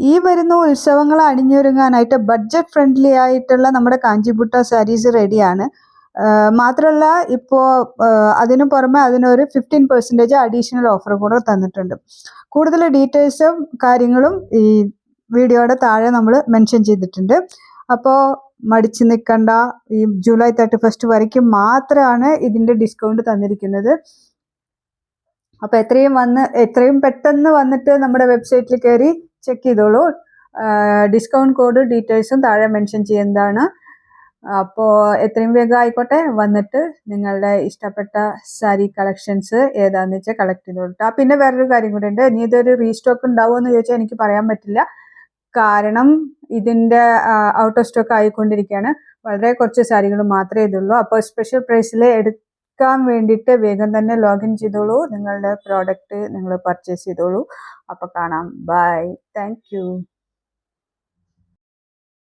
ഈ വരുന്ന ഉത്സവങ്ങൾ അണിഞ്ഞൊരുങ്ങാനായിട്ട് ബഡ്ജറ്റ് ഫ്രണ്ട്ലി ആയിട്ടുള്ള നമ്മുടെ കാഞ്ചിപുട്ട സാരീസ് റെഡിയാണ്. മാത്രമല്ല ഇപ്പോൾ അതിനു പുറമെ അതിനൊരു 15% അഡീഷണൽ ഓഫർ കൂടെ തന്നിട്ടുണ്ട്. കൂടുതൽ ഡീറ്റെയിൽസും കാര്യങ്ങളും ഈ വീഡിയോയുടെ താഴെ നമ്മൾ മെൻഷൻ ചെയ്തിട്ടുണ്ട്. അപ്പോൾ മടിച്ചു നിൽക്കണ്ട. ഈ ജൂലൈ 31 വരയ്ക്കും മാത്രമാണ് ഇതിൻ്റെ ഡിസ്കൗണ്ട് തന്നിരിക്കുന്നത്. അപ്പോൾ എത്രയും പെട്ടെന്ന് വന്നിട്ട് നമ്മുടെ വെബ്സൈറ്റിൽ കയറി ചെക്ക് ചെയ്തോളൂ. ഡിസ്കൗണ്ട് കോഡ് ഡീറ്റെയിൽസും താഴെ മെൻഷൻ ചെയ്യുന്നതാണ്. അപ്പോൾ എത്രയും വേഗം ആയിക്കോട്ടെ വന്നിട്ട് നിങ്ങളുടെ ഇഷ്ടപ്പെട്ട സാരി കളക്ഷൻസ് ഏതാണെന്ന് വെച്ചാൽ കളക്ട് ചെയ്തോളൂ. പിന്നെ വേറൊരു കാര്യം കൂടെ ഉണ്ട്. ഇനി ഇതൊരു റീസ്റ്റോക്ക് ഉണ്ടാവുമോ എന്ന് ചോദിച്ചാൽ എനിക്ക് പറയാൻ പറ്റില്ല. കാരണം ഇതിൻ്റെ ഔട്ട് ഓഫ് സ്റ്റോക്ക് ആയിക്കൊണ്ടിരിക്കുകയാണ്. വളരെ കുറച്ച് സാരികൾ മാത്രമേ ഇതുള്ളൂ. അപ്പോൾ സ്പെഷ്യൽ പ്രൈസിൽ എടുക്കാൻ വേണ്ടിയിട്ട് വേഗം തന്നെ ലോഗിൻ ചെയ്തോളൂ. നിങ്ങളുടെ പ്രോഡക്റ്റ് നിങ്ങൾ പർച്ചേസ് ചെയ്തോളൂ. അപ്പോൾ കാണാം. ബൈ. Thank you.